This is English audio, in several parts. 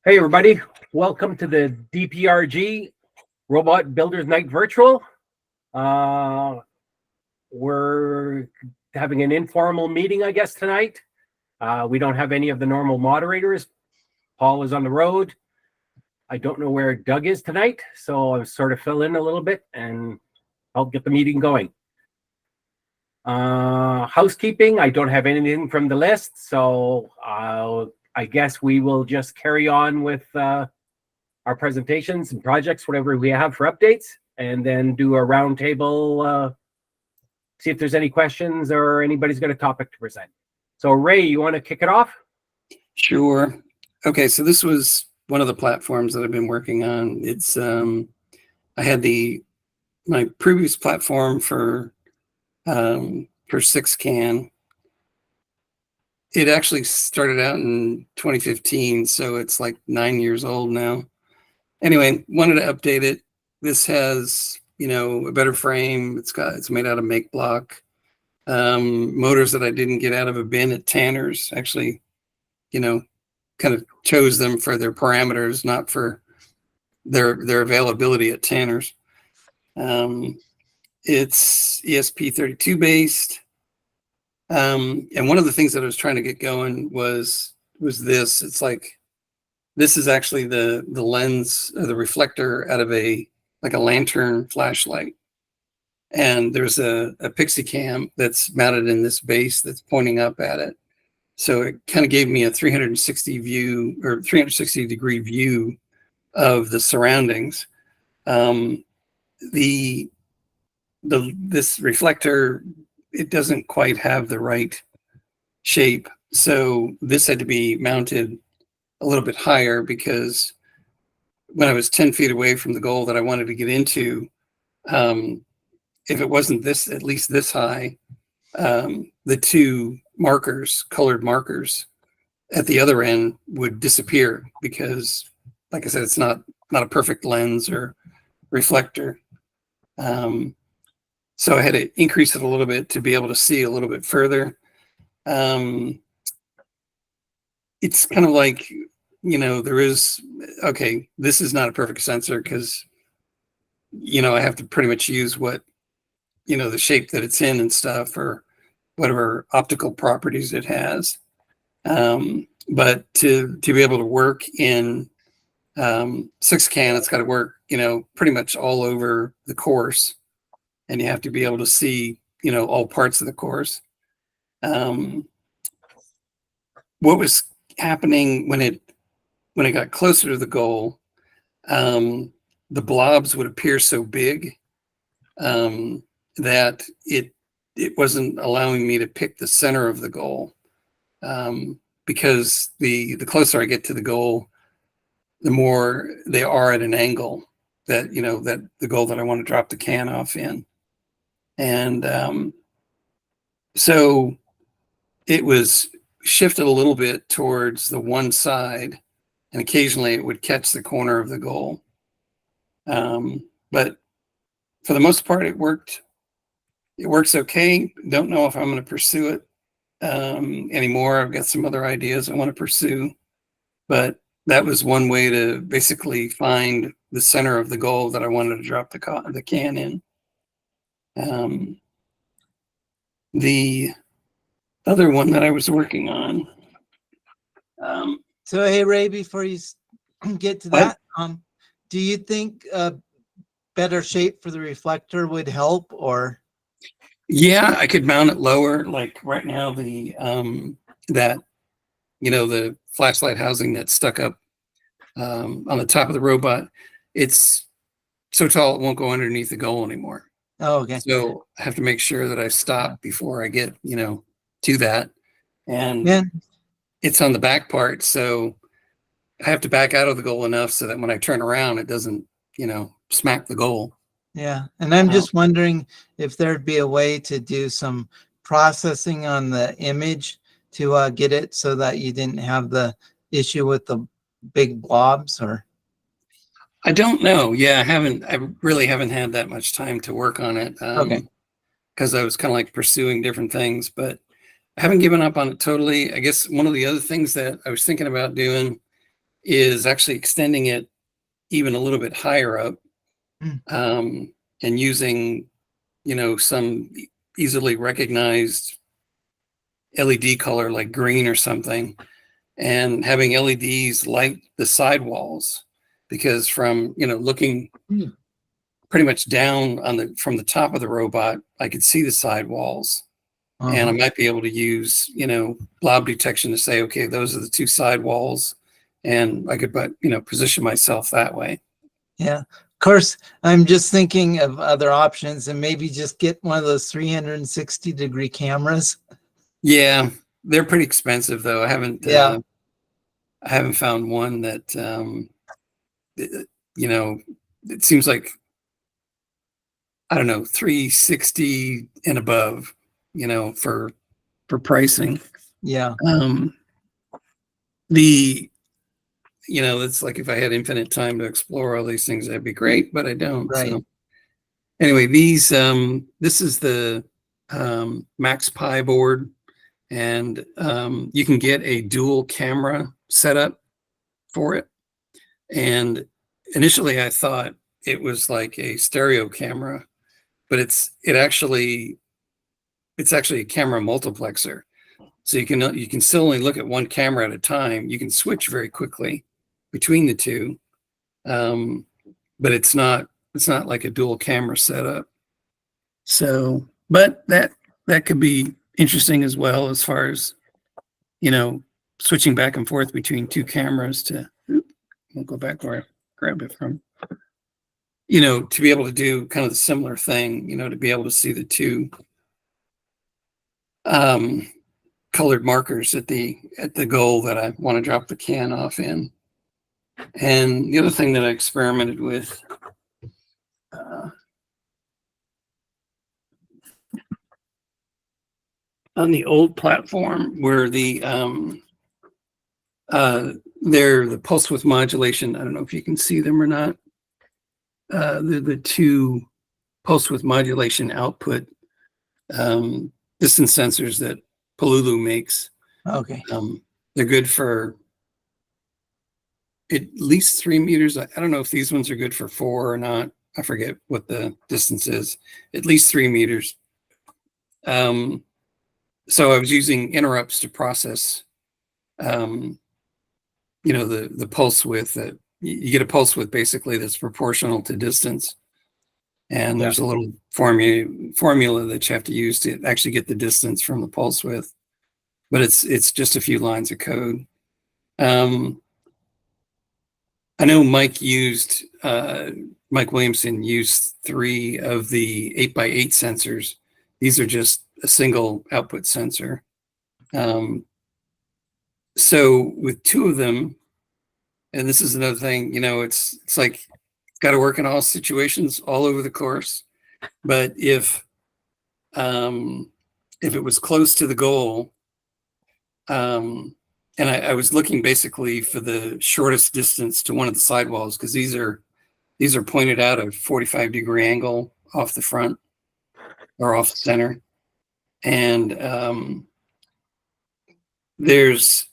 Hey everybody, welcome to the DPRG Robot Builders Night Virtual. We're having an informal meeting, I guess, tonight. We don't have any of the normal moderators. Paul is on the road. I don't know where Doug is tonight, so I'll sort of fill in a little bit and help get the meeting going. Housekeeping, I don't have anything from the list, so I guess we will just carry on with our presentations and projects, whatever we have for updates, and then do a roundtable, see if there's any questions or anybody's got a topic to present. So Ray, you want to kick it off? Sure. Okay, so this was one of the platforms that I've been working on. It's I had my previous platform for 6CAN. It actually started out in 2015, so it's like 9 years old now. Anyway, wanted to update it. This has, a better frame. It's made out of make block. Motors that I didn't get out of a bin at Tanner's. Actually, kind of chose them for their parameters, not for their availability at Tanner's. It's ESP32 based. And one of the things that I was trying to get going was this. It's like, this is actually the lens or the reflector out of a lantern flashlight. And there's a Pixie cam that's mounted in this base that's pointing up at it. So it kind of gave me a 360 degree view of the surroundings. This reflector, it doesn't quite have the right shape. So this had to be mounted a little bit higher, because when I was 10 feet away from the goal that I wanted to get into, if it wasn't at least this high, the two colored markers at the other end would disappear, because, like I said, it's not a perfect lens or reflector. So I had to increase it a little bit to be able to see a little bit further. It's kind of like, this is not a perfect sensor, because, I have to pretty much use what, the shape that it's in and stuff, or whatever optical properties it has. But to be able to work in 6CAN, it's got to work, pretty much all over the course. And you have to be able to see, all parts of the course. What was happening when it got closer to the goal, the blobs would appear so big that it wasn't allowing me to pick the center of the goal, because the closer I get to the goal, the more they are at an angle that that the goal that I want to drop the can off in. And so it was shifted a little bit towards the one side, and occasionally it would catch the corner of the goal. But for the most part, it worked. It works okay. Don't know if I'm going to pursue it anymore. I've got some other ideas I want to pursue, but that was one way to basically find the center of the goal that I wanted to drop the can in. The other one that I was working on. So, hey, Ray, before you get to that, do you think better shape for the reflector would help, or? Yeah, I could mount it lower. Like right now, the flashlight housing that's stuck up on the top of the robot, it's so tall it won't go underneath the goal anymore. Oh, okay. So I have to make sure that I stop before I get, to that. And it's on the back part. So I have to back out of the goal enough so that when I turn around, it doesn't, smack the goal. Yeah. And I'm just wondering if there'd be a way to do some processing on the image to get it so that you didn't have the issue with the big blobs, or? I don't know. Yeah, I really haven't had that much time to work on it. Okay. Because I was kind of like pursuing different things, but I haven't given up on it totally. I guess one of the other things that I was thinking about doing is actually extending it even a little bit higher up, and using, some easily recognized LED color like green or something, and having LEDs light the sidewalls, because from, looking pretty much down from the top of the robot, I could see the sidewalls. And I might be able to use, blob detection to say, okay, those are the two sidewalls, and I could, position myself that way. Yeah. Of course, I'm just thinking of other options, and maybe just get one of those 360-degree cameras. Yeah, they're pretty expensive though. I haven't found one that, it seems like, I don't know, 360 and above, for pricing. Yeah. It's like if I had infinite time to explore all these things, that'd be great, but I don't. Right. So anyway, this is the Max Pi board, and you can get a dual camera setup for it. And initially I thought it was like a stereo camera, but it's actually a camera multiplexer. So you can still only look at one camera at a time. You can switch very quickly between the two, but it's not like a dual camera setup. So, but that could be interesting as well, as far as, switching back and forth between two cameras to. We'll go back where I grabbed it from. To be able to do kind of the similar thing, to be able to see the two colored markers at the goal that I want to drop the can off in. And the other thing that I experimented with, on the old platform, where they're the pulse width modulation. I don't know if you can see them or not. The two pulse width modulation output distance sensors that Polulu makes. Okay. They're good for at least 3 meters. I don't know if these ones are good for 4 or not. I forget what the distance is. At least 3 meters. So I was using interrupts to process, the pulse width. That you get a pulse width basically that's proportional to distance. And there's a little formula that you have to use to actually get the distance from the pulse width. But it's just a few lines of code. I know Mike Williamson used 3 of the 8x8 sensors. These are just a single output sensor. So with 2 of them, and this is another thing, it's like, got to work in all situations all over the course. But if it was close to the goal, and I was looking basically for the shortest distance to one of the sidewalls, because these are pointed out at a 45-degree angle off the front or off the center. And there's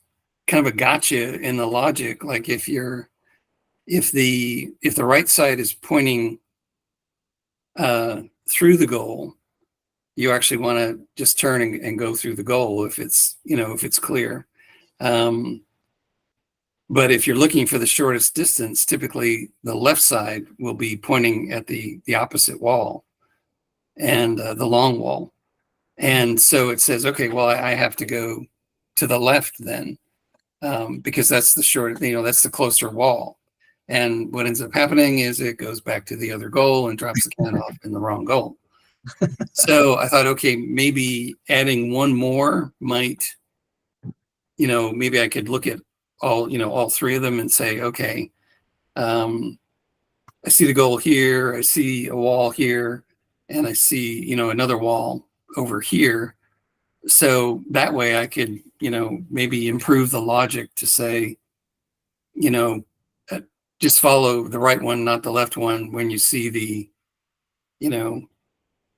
kind of a gotcha in the logic. Like if the right side is pointing through the goal, you actually want to just turn and go through the goal if it's clear. But if you're looking for the shortest distance, typically the left side will be pointing at the opposite wall, and the long wall. And so it says, okay, well, I have to go to the left then, because that's the short, that's the closer wall. And what ends up happening is it goes back to the other goal and drops the can off in the wrong goal. So I thought, okay, maybe adding one more might, maybe I could look at all 3 of them and say, okay, I see the goal here, I see a wall here, and I see, another wall over here. So that way I could, maybe improve the logic to say, just follow the right one, not the left one, when you see the,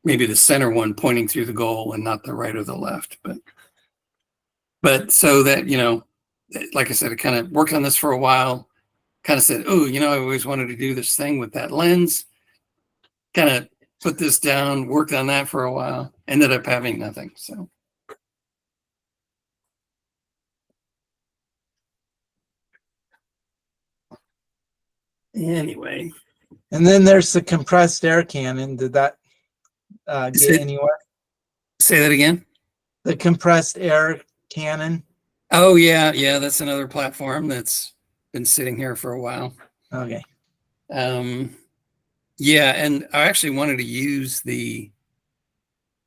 maybe the center one pointing through the goal and not the right or the left. But so that, like I said, I kind of worked on this for a while, kind of said, oh, I always wanted to do this thing with that lens, kind of put this down, worked on that for a while, ended up having nothing. So. Anyway. And then there's the compressed air cannon. Did that get anywhere? Say that again. The compressed air cannon. Oh yeah, that's another platform that's been sitting here for a while. Okay. Yeah, and I actually wanted to use the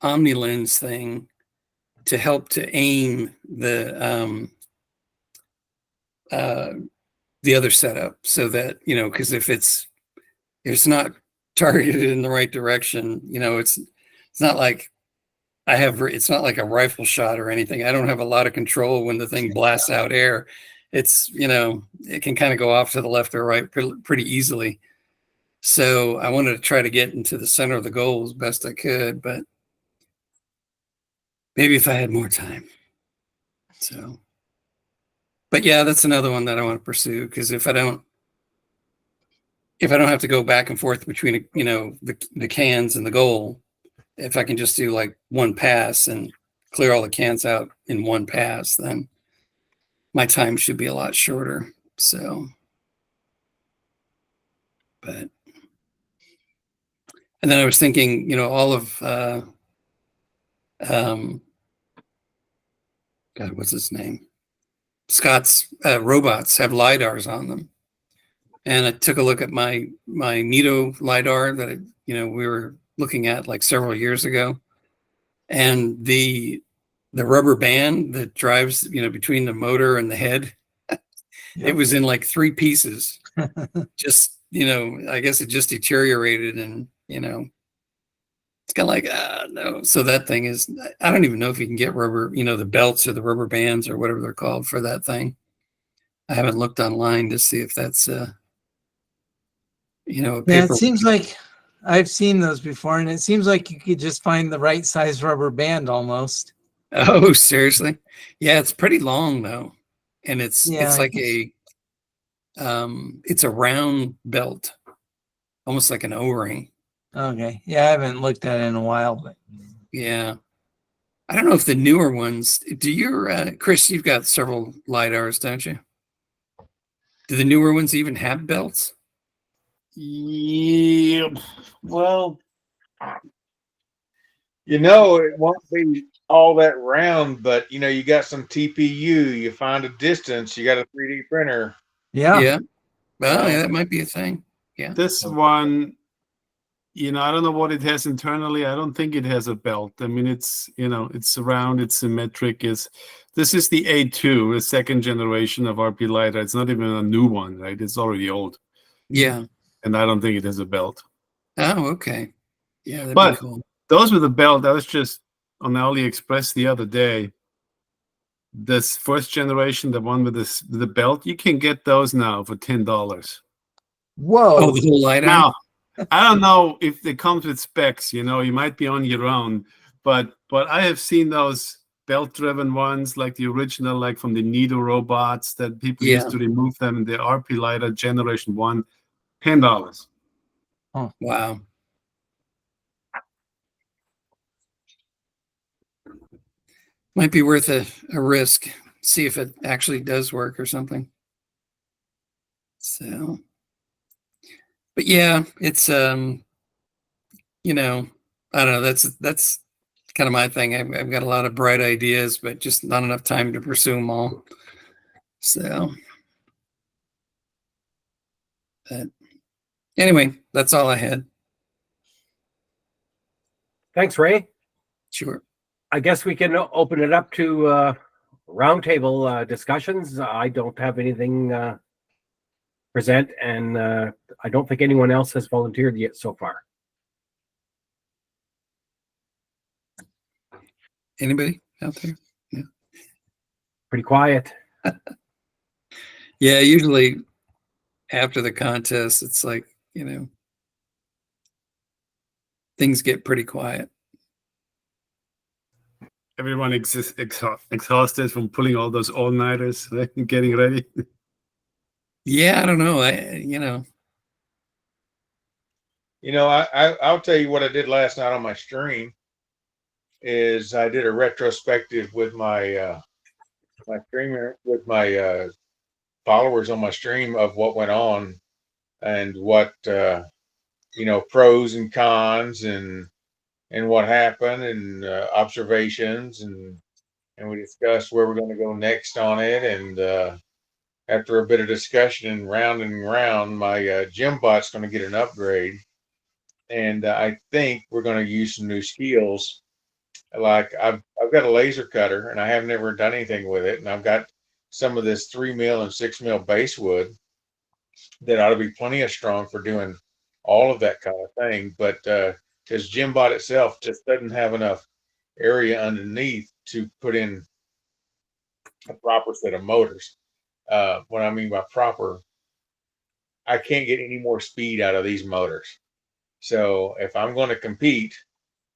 OmniLens thing to help to aim the other setup, so that because if it's not targeted in the right direction, it's not like it's not like a rifle shot or anything. I don't have a lot of control when the thing blasts out air. It's, it can kind of go off to the left or right pretty easily. So I wanted to try to get into the center of the goal as best I could, but maybe if I had more time. So, but yeah, that's another one that I want to pursue, because if I don't have to go back and forth between, the cans and the goal, if I can just do like one pass and clear all the cans out in one pass, then my time should be a lot shorter. So, and then I was thinking, all of, God, what's his name? Scott's robots have LiDARs on them. And I took a look at my Nito LiDAR that, we were looking at like several years ago. And the rubber band that drives, between the motor and the head, it was in like 3 pieces. Just, I guess it just deteriorated, and, it's kind of like, no. So that thing is, I don't even know if you can get rubber, the belts or the rubber bands or whatever they're called for that thing. I haven't looked online to see if that's, a Yeah, paper. it seems like I've seen those before, and it seems like you could just find the right size rubber band almost. Oh, seriously? Yeah, it's pretty long though. And it's Yeah, like it's a round belt, almost like an O-ring. okay. Yeah, I haven't looked at it in a while, but Yeah. I don't know if the newer ones, do your, Chris, you've got several LiDARs, don't you? Do the newer ones even have belts? Yeah, well, it won't be all that round, but you got some TPU, you find a distance, you got a 3D printer. yeah. Yeah. Well, yeah, that might be a thing. Yeah. This one, I don't know what it has internally. I don't think it has a belt. I mean, it's, it's round, it's symmetric. This is the A2, the second generation of RP LiDAR. It's not even a new one, right? It's already old. Yeah. And I don't think it has a belt. Oh, okay. Yeah, that'd But be cool. those with a belt, I was just on AliExpress the other day. This first generation, the one with the belt, you can get those now for $10. Whoa. Oh, the whole LiDAR? Now, I don't know if it comes with specs, you might be on your own, but I have seen those belt-driven ones, like the original, like from the Nito robots that people used to remove them in the RP LiDAR Generation 1, $10. Oh, wow. Might be worth a risk. See if it actually does work or something. So, but yeah, it's, I don't know. That's kind of my thing. I've got a lot of bright ideas, but just not enough time to pursue them all. So, but anyway, that's all I had. Thanks, Ray. Sure. I guess we can open it up to roundtable discussions. I don't have anything present, and I don't think anyone else has volunteered yet so far. Anybody out there? Yeah. Pretty quiet. Yeah, usually after the contest, it's like, things get pretty quiet. everyone exhausted from pulling all those all-nighters, right, and getting ready. Yeah, I don't know. I'll tell you what I did last night on my stream is I did a retrospective with my my streamer with my followers on my stream of what went on and what pros and cons and what happened and observations and we discussed where we're going to go next on it and after a bit of discussion and round, my gym bot's going to get an upgrade and I think we're going to use some new skills. Like I've got a laser cutter and I have never done anything with it, and I've got some of this 3 mil and 6 mil base wood that ought to be plenty of strong for doing all of that kind of thing. But because Gymbot itself just doesn't have enough area underneath to put in a proper set of motors. What I mean by proper, I can't get any more speed out of these motors. So if I'm going to compete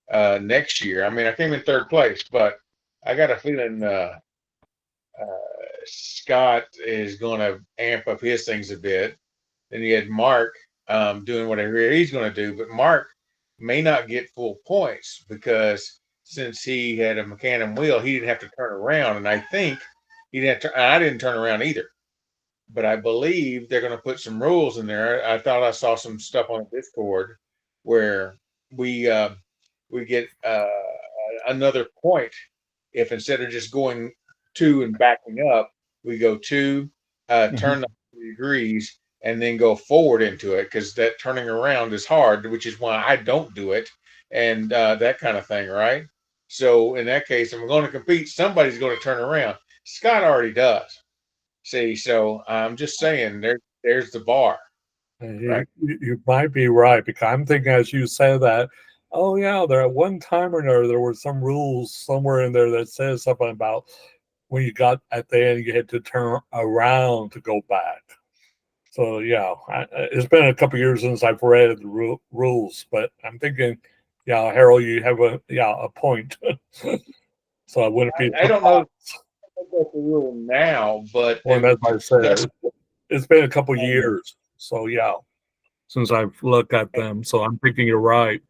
next year, I mean, I came in third place, but I got a feeling Scott is going to amp up his things a bit. Then you had Mark doing whatever he's going to do, but Mark may not get full points because since he had a Machinum wheel, he didn't have to turn around, and I think he didn't have to. I didn't turn around either, but I believe they're going to put some rules in there. I thought I saw some stuff on Discord where we get another point if instead of just going 2 and backing up, we go 2, turn 90 degrees, and then go forward into it because that turning around is hard, which is why I don't do it, and that kind of thing, right? So in that case, if we're going to compete, somebody's going to turn around. Scott already does. See, so I'm just saying there's the bar. Right. You might be right because I'm thinking as you say that, oh yeah, there at one time or another there were some rules somewhere in there that says something about when you got at the end you had to turn around to go back. So yeah, it's been a couple years since I've read the rules, but I'm thinking, yeah, Harold, you have a point. So I wouldn't be. I don't know about the rule now, but Well, as I said, it's been a couple years. So yeah, since I've looked at them, so I'm thinking you're right.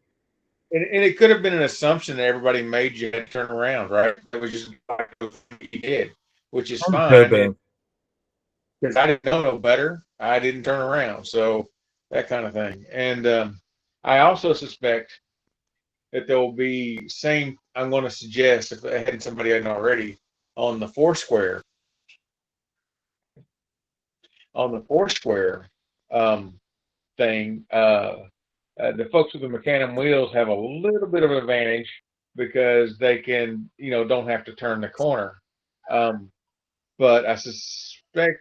And it could have been an assumption that everybody made you turn around, right? It was just what you did, which is fine. Because I didn't know no better. I didn't turn around. So that kind of thing. And I also suspect that there will be I'm going to suggest, if I had somebody hadn't already, on the Foursquare thing, the folks with the Machinum wheels have a little bit of an advantage because they can, don't have to turn the corner. But I suspect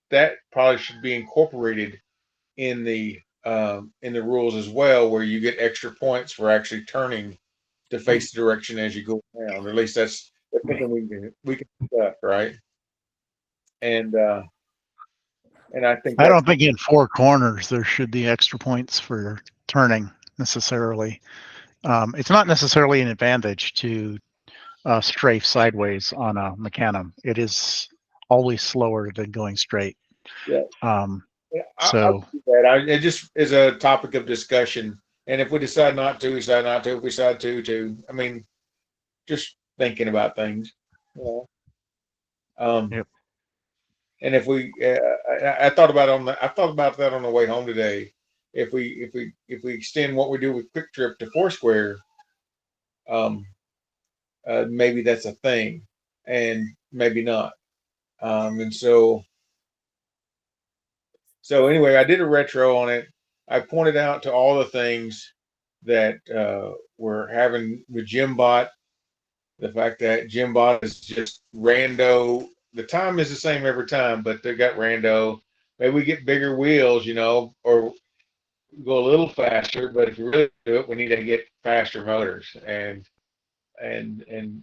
that probably should be incorporated in the rules as well, where you get extra points for actually turning to face the direction as you go around. Or at least that's something we can discuss, right? And I think I don't think in 4 corners there should be extra points for turning necessarily. It's not necessarily an advantage to strafe sideways on a Machinum. It is always slower than going straight. Yeah. So it just is a topic of discussion. And if we decide not to, we decide not to. If we decide to, I mean, just thinking about things. Yep. And if we, I thought about that on the way home today. If we extend what we do with Quick Trip to Foursquare, maybe that's a thing, and maybe not. And so anyway, I did a retro on it. I pointed out to all the things that we're having with Gymbot. The fact that Gymbot is just rando. The time is the same every time, but they got rando. Maybe we get bigger wheels, or go a little faster. But if you really do it, we need to get faster motors. And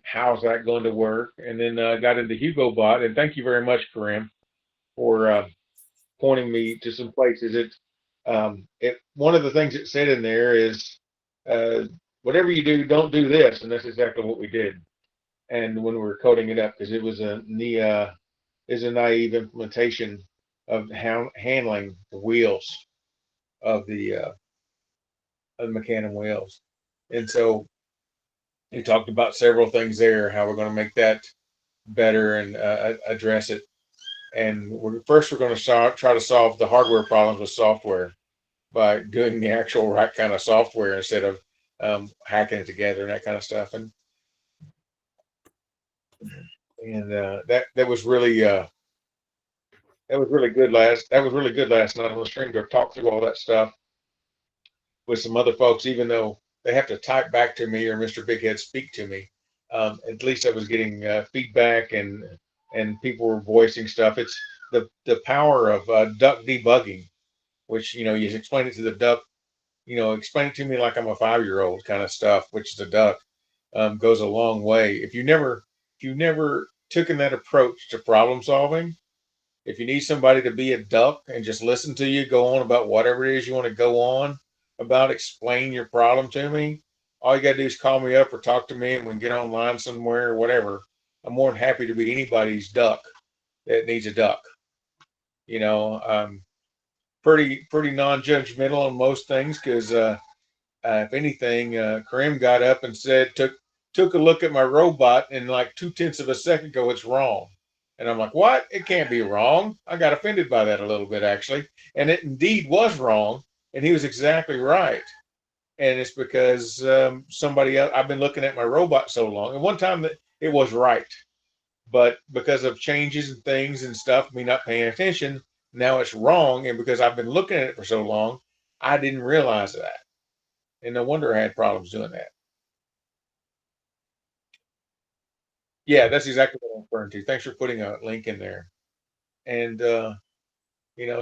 how's that going to work? And then I got into HugoBot, and thank you very much, Karim, for pointing me to some places. One of the things it said in there is, whatever you do, don't do this, and that's exactly what we did. and when we were coding it up, because it was a naive implementation of handling the wheels of the macadam wheels. And so we talked about several things there, how we're going to make that better and address it. And we're going to try to solve the hardware problems with software by doing the actual right kind of software instead of hacking it together and that kind of stuff. And that was really good last night on the stream to talk through all that stuff with some other folks, even though they have to type back to me or Mr. Bighead speak to me. At least I was getting feedback and people were voicing stuff. It's the power of duck debugging, which, you explain it to the duck, explain it to me like I'm a 5-year-old kind of stuff, which is a duck, goes a long way. If you never taken that approach to problem solving, if you need somebody to be a duck and just listen to you go on about whatever it is you want to go on about, explain your problem to me, all you got to do is call me up or talk to me and we can get online somewhere or whatever. I'm more than happy to be anybody's duck that needs a duck. Pretty non-judgmental on most things, because if anything, Karim got up and said, took a look at my robot and like 0.2 of a second ago, it's wrong. And I'm like, what? It can't be wrong. I got offended by that a little bit, actually. And it indeed was wrong. And he was exactly right. And it's because somebody else, I've been looking at my robot so long. And one time that it was right, but because of changes and things and stuff, me not paying attention, now it's wrong. And because I've been looking at it for so long, I didn't realize that. And no wonder I had problems doing that. Yeah, that's exactly what I'm referring to. Thanks for putting a link in there. And,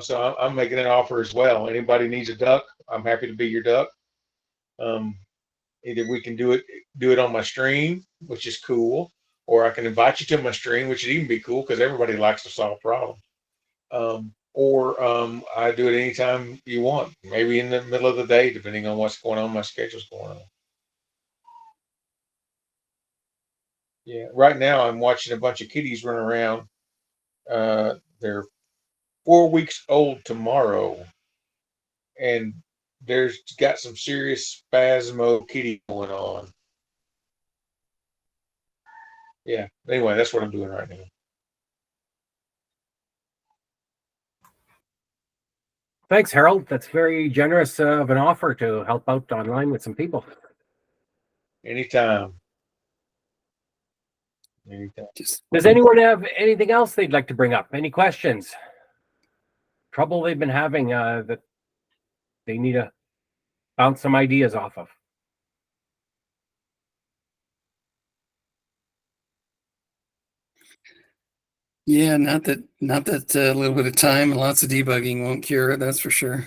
so I'm making an offer as well. Anybody needs a duck, I'm happy to be your duck. Either we can do it on my stream, which is cool, or I can invite you to my stream, which would even be cool because everybody likes to solve problems. Or I do it anytime you want, maybe in the middle of the day, depending on what's going on, my schedule's going on. Yeah, right now I'm watching a bunch of kitties run around. They're 4 weeks old tomorrow, and there's got some serious spasmo kitty going on. Yeah. Anyway, that's what I'm doing right now. Thanks, Harold. That's very generous of an offer to help out online with some people. Anytime. Does anyone have anything else they'd like to bring up? Any questions? Trouble they've been having that they need to bounce some ideas off of? Yeah, not that a little bit of time and lots of debugging won't cure it. That's for sure.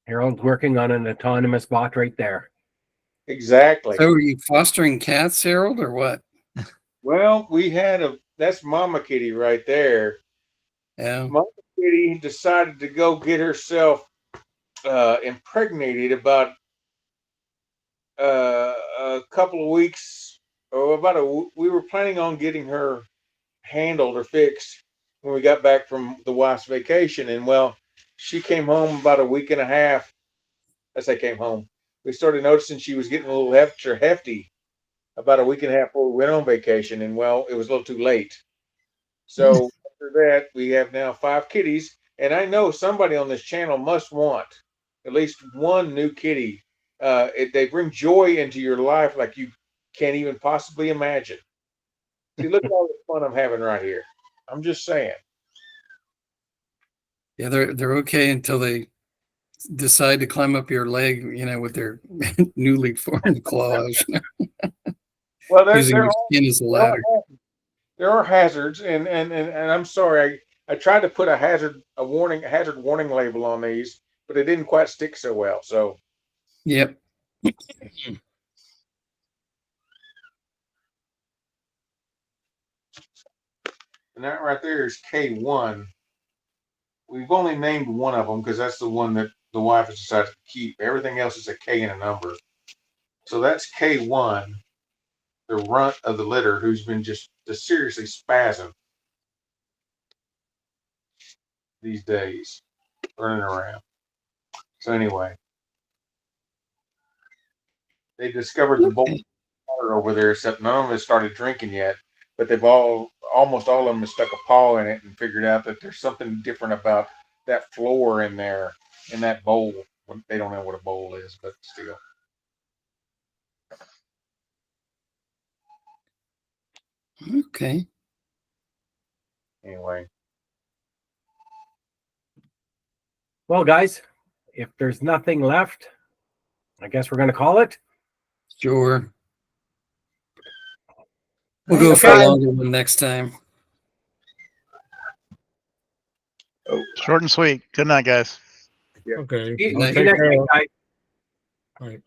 Harold's working on an autonomous bot right there. Exactly. So are you fostering cats, Harold, or what? Well, that's Mama Kitty right there. Yeah. Mama Kitty decided to go get herself impregnated about a couple of weeks, or we were planning on getting her handled or fixed when we got back from the wife's vacation. And well, she came home about a week and a half. As I came home, we started noticing she was getting a little extra hefty about a week and a half before we went on vacation. And well, it was a little too late. So after that, we have now 5 kitties. And I know somebody on this channel must want at least one new kitty. They bring joy into your life like you can't even possibly imagine. See, look at all the fun I'm having right here. I'm just saying. Yeah, they're okay until they decide to climb up your leg, with their newly formed claws. Well, Using your skin as a ladder. There are hazards, and I'm sorry, I tried to put a hazard warning label on these, but it didn't quite stick so well. So Yep. And that right there is K1. We've only named one of them because that's the one that the wife has decided to keep. Everything else is a K and a number. So that's K1, the runt of the litter, who's been just seriously spazzing these days, running around. So anyway, they discovered the bowl of water over there, except none of them have started drinking yet. But almost all of them have stuck a paw in it and figured out that there's something different about that floor in there, in that bowl. They don't know what a bowl is, but still. Okay. Anyway, Well, guys, if there's nothing left, I guess we're going to call it. Sure. We'll go for a Okay. longer one next time. Short and sweet. Good night, guys. Okay. See you Night. next week, guys. All right.